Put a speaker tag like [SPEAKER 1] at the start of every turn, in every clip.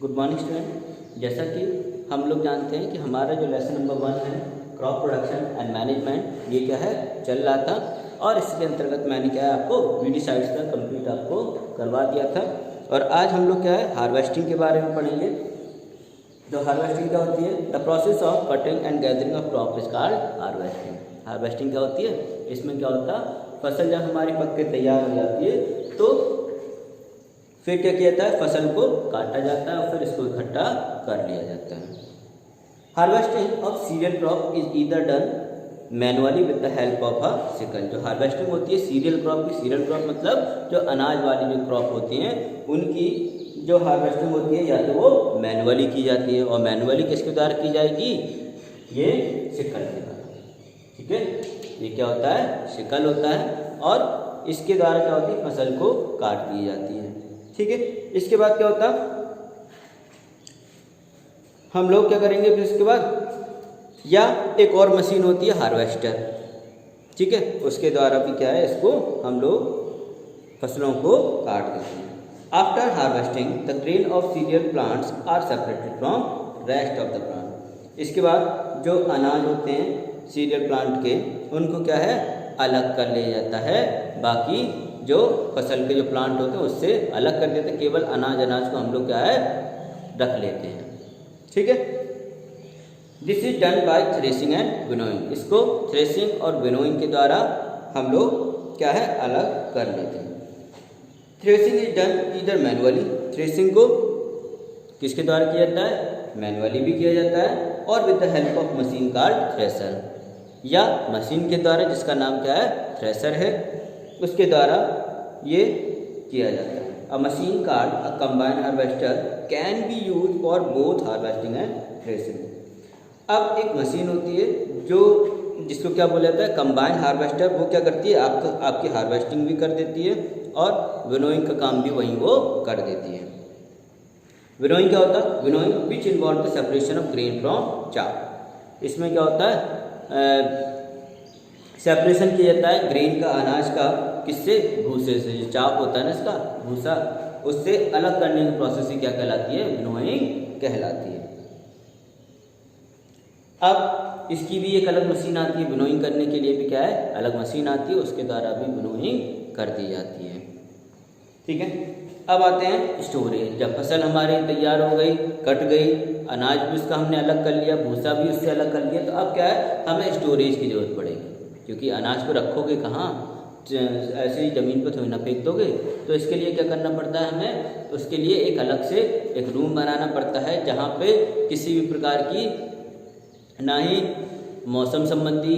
[SPEAKER 1] Good morning student. जैसा कि हम लोग जानते हैं कि हमारा जो लेसन नंबर 1 है क्रॉप प्रोडक्शन एंड मैनेजमेंट, ये क्या है चल रहा था और इसके अंतर्गत मैंने क्या है आपको वीडिसाइड्स का कंप्लीट आपको करवा दिया था। और आज हम लोग क्या है हार्वेस्टिंग के बारे में पढ़ेंगे। तो हार्वेस्टिंग क्या होती है? The process of cutting and gathering of crop is called harvesting. Harvesting क्या होती है? इसमें क्या होता है, फसल जब हमारी पक के तैयार हो जाती है तो फिर क्या किया जाता है, फसल को काटा जाता है और फिर इसको इकट्ठा कर लिया जाता है। Harvesting of cereal crop is either done manually with the help of a sickle. जो हार्वेस्टिंग होती है सीरियल क्रॉप की, सीरियल क्रॉप मतलब जो अनाज वाली जो क्रॉप होती हैं उनकी जो हार्वेस्टिंग होती है या तो वो मैनुअली की जाती है, और मैनुअली किसके द्वारा की जाएगी? ये सिकल के द्वारा। ठीक है, ये क्या होता है? सिकल होता है और इसके द्वारा क्या होती है, फसल को काट दी जाती है। ठीक है, इसके बाद क्या होता, हम लोग क्या करेंगे फिर इसके बाद, या एक और मशीन होती है हार्वेस्टर। ठीक है, उसके द्वारा भी क्या है इसको हम लोग फसलों को काट देते हैं। After harvesting the grain of cereal plants are separated from rest of the plant. इसके बाद जो अनाज होते हैं सीरियल प्लांट के, उनको क्या है अलग कर लिया जाता है, बाकी जो फसल के जो प्लांट होते हैं उससे अलग कर देते हैं। केवल अनाज को हम लोग क्या है रख लेते हैं। ठीक है, this is done by threshing and winnowing. इसको थ्रेसिंग और विनोइंग के द्वारा हम लोग क्या है अलग कर लेते हैं। थ्रेसिंग इज डन इधर मैनुअली। थ्रेसिंग को किसके द्वारा किया जाता है? मैनुअली भी किया जाता है, और with the help of machine called thresher, या मशीन के द्वारा जिसका नाम क्या है थ्रेसर है, उसके द्वारा ये किया जाता है। अ machine called a combine harvester can be use for both harvesting and threshing. अब एक मशीन होती है जो जिसको क्या बोला जाता है कंबाइन हार्वेस्टर। वो क्या करती है आपकी हार्वेस्टिंग भी कर देती है और विनोइंग का काम भी वहीं वो कर देती है। विनोइंग क्या होता है? Winnowing which involve the separation of grain from चाप। इसमें क्या होता है सेपरेशन किया जाता है ग्रेन का, अनाज का, किससे? भूसे से। जो चाप होता है ना इसका भूसा, उससे अलग करने की प्रोसेस ही क्या कहलाती है? विनोइंग कहलाती है। अब इसकी भी एक अलग मशीन आती है, विनोइंग करने के लिए भी क्या है अलग मशीन आती है, उसके द्वारा भी विनोइंग कर दी जाती है। ठीक है, अब आते हैं स्टोरेज। जब फसल हमारी तैयार हो गई, कट गई, अनाज भी उसका हमने अलग कर लिया, भूसा भी उससे अलग कर लिया, तो अब क्या है हमें स्टोरेज की जरूरत पड़ेगी, क्योंकि अनाज को रखोगे कहाँ? ऐसे ही ज़मीन पर थोड़ी ना फेंक दोगे। तो इसके लिए क्या करना पड़ता है हमें? उसके लिए एक अलग से एक रूम बनाना पड़ता है, जहाँ पे किसी भी प्रकार की ना ही मौसम संबंधी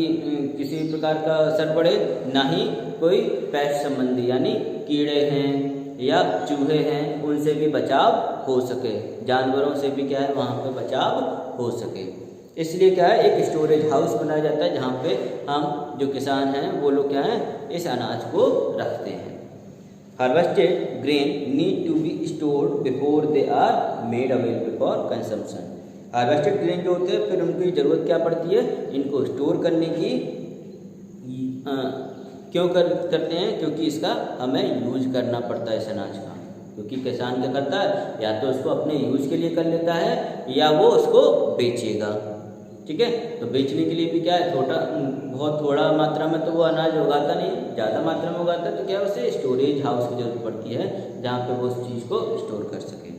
[SPEAKER 1] किसी भी प्रकार का असर पड़े, ना ही कोई पेस्ट संबंधी यानी कीड़े हैं या चूहे हैं उनसे भी बचाव हो सके, जानवरों से भी क्या है वहाँ पे बचाव हो सके। इसलिए क्या है एक स्टोरेज हाउस बनाया जाता है, जहाँ पे हम जो किसान हैं वो लोग क्या हैं इस अनाज को रखते हैं। Harvested grain need to be stored before they are made available for consumption. Harvested grain जो होते हैं फिर उनकी ज़रूरत क्या पड़ती है? इनको स्टोर करने की। क्यों करते हैं? क्योंकि इसका हमें यूज करना पड़ता है इस अनाज का, क्योंकि किसान क्या करता है या तो उसको अपने यूज के लिए कर लेता है या वो उसको बेचेगा। ठीक है, तो बेचने के लिए भी क्या है बहुत थोड़ा मात्रा में तो वो अनाज उगाता नहीं, ज़्यादा मात्रा में उगाता है, तो क्या उसे स्टोरेज हाउस की जरूरत पड़ती है जहाँ पे वो उस चीज़ को स्टोर कर सके।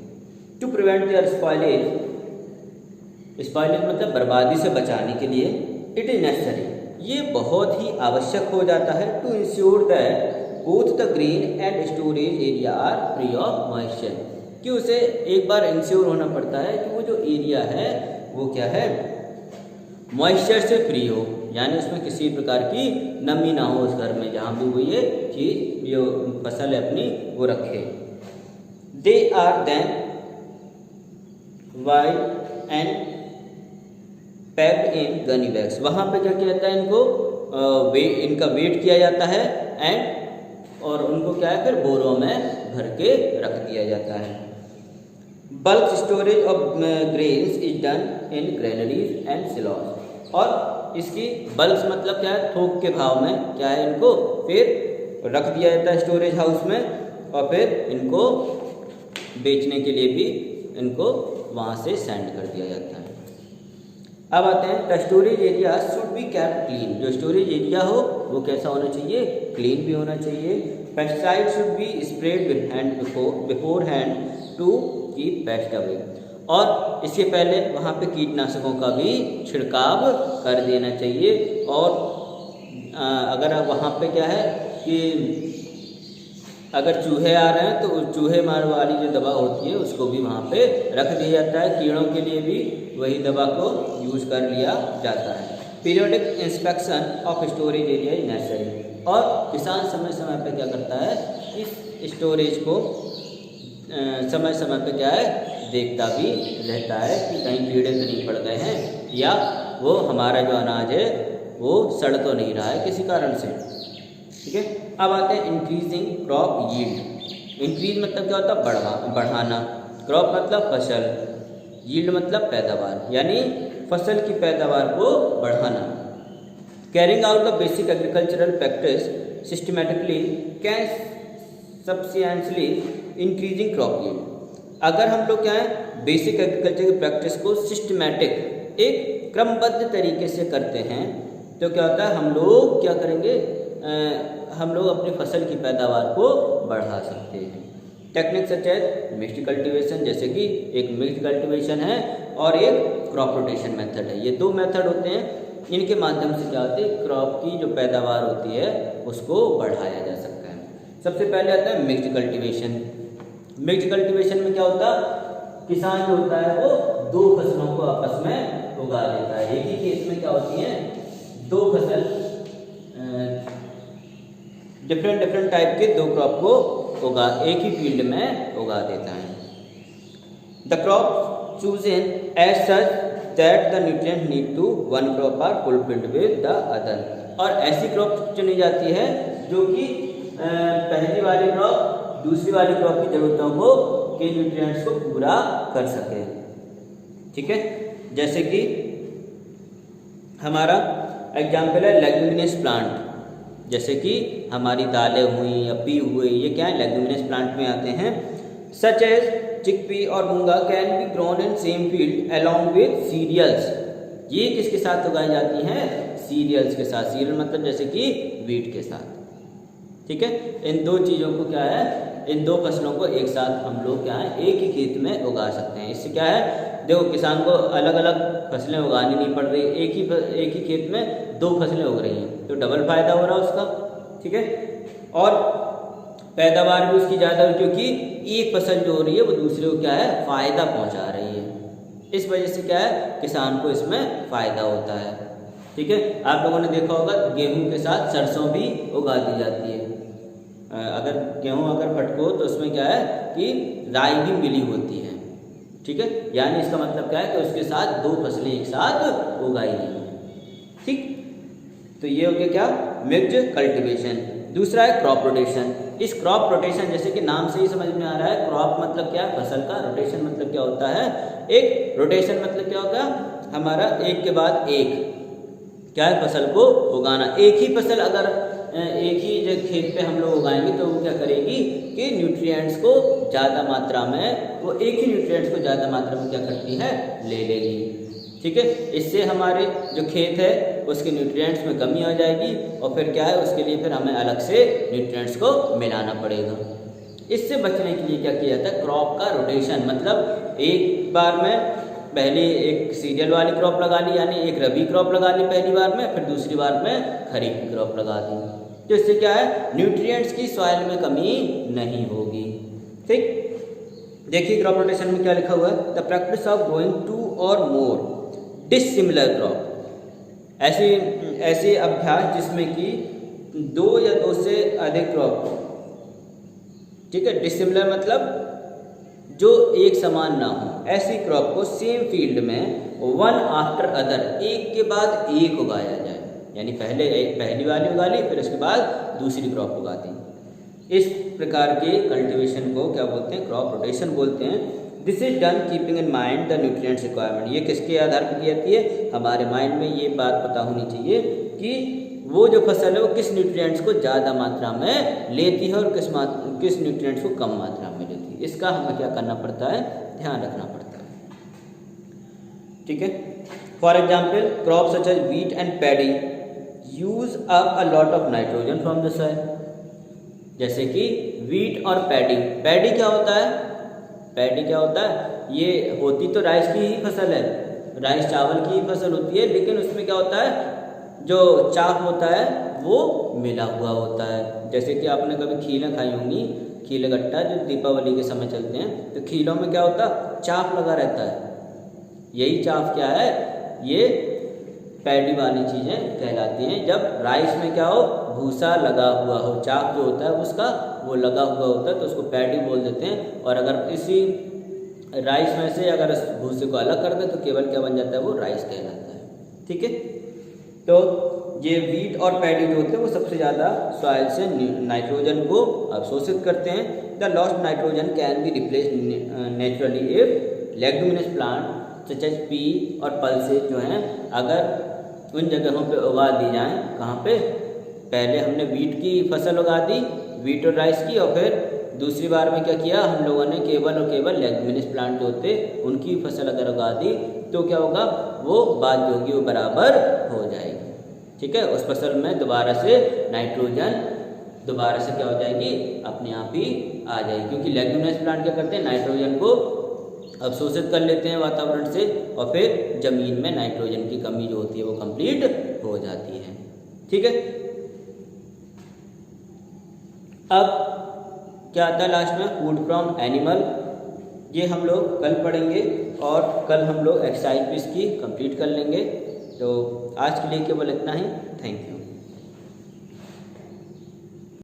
[SPEAKER 1] To prevent their spoilage, spoilage मतलब बर्बादी से बचाने के लिए, इट इज नेसेसरी, ये बहुत ही आवश्यक हो जाता है, to ensure that both the grain and storage area are free of moisture, कि उसे एक बार इंश्योर होना पड़ता है कि वो जो एरिया है वो क्या है मॉइस्चर से फ्री हो, यानी उसमें किसी प्रकार की नमी ना हो उस घर में जहाँ भी वो ये चीज़ जो फसल है अपनी वो रखे। दे आर देन वाइड and packed in gunny bags. वहाँ पे क्या किया जाता है इनको इनका वेट किया जाता है एंड और उनको क्या है फिर बोरों में भर के रख दिया जाता है। Bulk storage of grains is done in granaries and silos. और इसकी बल्क मतलब क्या है थोक के भाव में क्या है इनको फिर रख दिया जाता है स्टोरेज हाउस में, और फिर इनको बेचने के लिए भी इनको वहाँ से सेंड कर दिया जाता है। अब आते हैं the storage area should be kept clean. जो स्टोरेज एरिया हो वो कैसा होना चाहिए, क्लीन भी होना चाहिए। Pesticide should be spread with hand before hand to keep pest away. और इसके पहले वहाँ पे कीटनाशकों का भी छिड़काव कर देना चाहिए। और अगर वहाँ पे क्या है कि अगर चूहे आ रहे हैं तो उस चूहे मार वाली जो दवा होती है उसको भी वहाँ पे रख दिया जाता है। कीड़ों के लिए भी वही दवा को यूज़ कर लिया जाता है। Periodic inspection of storage area is necessary. और किसान समय समय पे क्या करता है, इस स्टोरेज को समय समय पे क्या है देखता भी रहता है कि कहीं कीड़े तो नहीं पड़ गए हैं या वो हमारा जो अनाज है वो सड़ तो नहीं रहा है किसी कारण से। ठीक है, अब आते हैं इंक्रीजिंग क्रॉप यील्ड। इंक्रीज मतलब क्या होता है, बढ़ाना। क्रॉप मतलब फसल, यील्ड मतलब पैदावार, यानी फसल की पैदावार को बढ़ाना। Carrying out the basic agricultural practice systematically can substantially increasing crop yield. अगर हम लोग क्या है बेसिक एग्रीकल्चर की प्रैक्टिस को सिस्टमेटिक एक क्रमबद्ध तरीके से करते हैं तो क्या होता है, हम लोग क्या करेंगे, हम लोग अपनी फसल की पैदावार को बढ़ा सकते हैं। Technique such as mixed cultivation, जैसे कि एक मिक्स्ड कल्टीवेशन है और एक क्रॉप रोटेशन मेथड है। ये दो मेथड होते हैं, इनके माध्यम से क्या होते हैं क्रॉप की जो पैदावार होती है उसको बढ़ाया जा सकता है। सबसे पहले आता है मिक्स्ड कल्टीवेशन। मिक्स्ड कल्टीवेशन में क्या होता है, किसान जो होता है वो दो फसलों को आपस में उगा लेता है। एक ही खेत में क्या होती है दो फसल, डिफरेंट टाइप के दो क्रॉप को एक ही फील्ड में उगा देता है। The crop chosen as such that the nutrient need to one crop are fulfilled with the other. और ऐसी क्रॉप चुनी जाती है जो कि पहली वाली क्रॉप दूसरी वाली क्रॉप की जरूरतों को के न्यूट्रिएंट्स को पूरा कर सके। ठीक है, जैसे कि हमारा एग्जाम्पल है लेग्यूमिनस प्लांट, जैसे कि हमारी दालें हुई या पी हुई, ये क्या है लेग्यूमिनस प्लांट में आते हैं। सच एज चिकपी और मूंगा can be grown in same field along with cereals. ये किसके साथ उगाई जाती हैं, सीरियल्स के साथ। सीरियल मतलब जैसे कि वीट के साथ। ठीक है, इन दो चीज़ों को क्या है, इन दो फसलों को एक साथ हम लोग क्या है एक ही खेत में उगा सकते हैं। इससे क्या है, देखो किसान को अलग अलग फसलें उगानी नहीं पड़ रही, एक ही खेत में दो फसलें उग रही हैं तो डबल फायदा हो रहा है उसका। ठीक है, और पैदावार भी उसकी ज़्यादा हुई क्योंकि एक फसल जो हो रही है वो दूसरे को क्या है फायदा पहुंचा रही है। इस वजह से क्या है किसान को इसमें फायदा होता है। ठीक है, आप लोगों ने देखा होगा गेहूं के साथ सरसों भी उगा दी जाती है। अगर गेहूं अगर फटको तो उसमें क्या है कि राई भी मिली होती है। ठीक है, यानी इसका मतलब क्या है कि उसके साथ दो फसलें एक साथ उगाई गई हैं। ठीक, तो ये हो गया क्या मिक्स्ड कल्टीवेशन। दूसरा है क्रॉप रोटेशन। इस क्रॉप रोटेशन जैसे कि नाम से ही समझ में आ रहा है, क्रॉप मतलब क्या है फसल का, रोटेशन मतलब क्या होता है एक, रोटेशन मतलब क्या होगा हमारा एक के बाद एक क्या है फसल को उगाना। एक ही फसल अगर एक ही जो खेत पे हम लोग उगाएंगे तो वो क्या करेगी कि न्यूट्रिएंट्स को ज़्यादा मात्रा में, वो एक ही न्यूट्रिएंट्स को ज़्यादा मात्रा में क्या करती है ले लेगी। ठीक है, इससे हमारे जो खेत है उसके न्यूट्रिएंट्स में कमी आ जाएगी और फिर क्या है उसके लिए फिर हमें अलग से न्यूट्रिएंट्स को मिलाना पड़ेगा। इससे बचने के लिए क्या किया जाता है क्रॉप का रोटेशन, मतलब एक बार में पहले एक सीरियल वाली क्रॉप लगा ली, यानी एक रबी क्रॉप लगा ली पहली बार में, फिर दूसरी बार में खरीफ की क्रॉप लगा दी। तो इससे क्या है न्यूट्रिएंट्स की सॉइल में कमी नहीं होगी। ठीक, देखिए क्रॉप रोटेशन में क्या लिखा हुआ है, the practice of growing two और मोर डिसिमिलर क्रॉप। ऐसे अभ्यास जिसमें कि दो या दो से अधिक क्रॉप, ठीक है, डिसिमिलर मतलब जो एक समान ना हो, ऐसी क्रॉप को सेम फील्ड में वन आफ्टर अदर एक के बाद एक उगाया जाए। यानी पहली वाली उगा ली फिर उसके बाद दूसरी क्रॉप उगा दी। इस प्रकार के कल्टीवेशन को क्या बोलते हैं क्रॉप रोटेशन बोलते हैं। This is done keeping in mind the nutrients requirement. ये किसके आधार पर की जाती है, हमारे माइंड में ये बात पता होनी चाहिए कि वो जो फसल है वो किस न्यूट्रिएंट्स को ज़्यादा मात्रा में लेती है और किस न्यूट्रिएंट्स को कम मात्रा में लेती है। इसका हमें क्या करना पड़ता है ध्यान रखना पड़ता है। ठीक है, for example crop such as wheat and paddy use up a lot of nitrogen from the soil. जैसे कि व्हीट और पैडी, पैडी क्या होता है, पैडी क्या होता है, ये होती तो राइस की ही फसल है, राइस चावल की ही फसल होती है, लेकिन उसमें क्या होता है, जो चाप होता है वो मिला हुआ होता है। जैसे कि आपने कभी खीलें खाई होंगी, खीले गट्टा जो दीपावली के समय चलते हैं, तो खीलों में क्या होता है, चाप लगा रहता है। यही चाप क्या है, ये पैडी वाली चीज़ें कहलाती हैं। जब राइस में क्या हो, भूसा लगा हुआ हो, चाप जो होता है उसका वो लगा हुआ होता है, तो उसको पैडी बोल देते हैं। और अगर इसी राइस में से अगर इस भूसे को अलग कर दे तो केवल क्या बन जाता है, वो राइस कहलाता है। ठीक है, तो ये व्हीट और पैडी जो होते हैं वो सबसे ज़्यादा सॉइल से नाइट्रोजन को अवशोषित करते हैं। The lost nitrogen can be replace naturally if leguminous plant such as pea और पल्सेस जो हैं अगर उन जगहों पे उगा दी जाएं, कहाँ पे, पहले हमने व्हीट की फसल उगा दी, व्हीट और राइस की, और फिर दूसरी बार में क्या किया हम लोगों ने, केवल और केवल लेग्यूमिनस प्लांट जो होते उनकी फसल अगर उगा दी तो क्या होगा, वो बात जो होगी वो बराबर हो जाएगी। ठीक है, उस फसल में दोबारा से नाइट्रोजन दोबारा से क्या हो जाएगी, अपने आप ही आ जाएगी, क्योंकि लेग्यूमिनस प्लांट क्या करते हैं, नाइट्रोजन को अवशोषित कर लेते हैं वातावरण से, और फिर जमीन में नाइट्रोजन की कमी जो होती है वो कंप्लीट हो जाती है। ठीक है, अब क्या आता है लास्ट में, फूड फ्रॉम एनिमल, ये हम लोग कल पढ़ेंगे, और कल हम लोग एक्सरसाइज भी इसकी कंप्लीट कर लेंगे। तो आज के लिए केवल इतना ही, थैंक यू।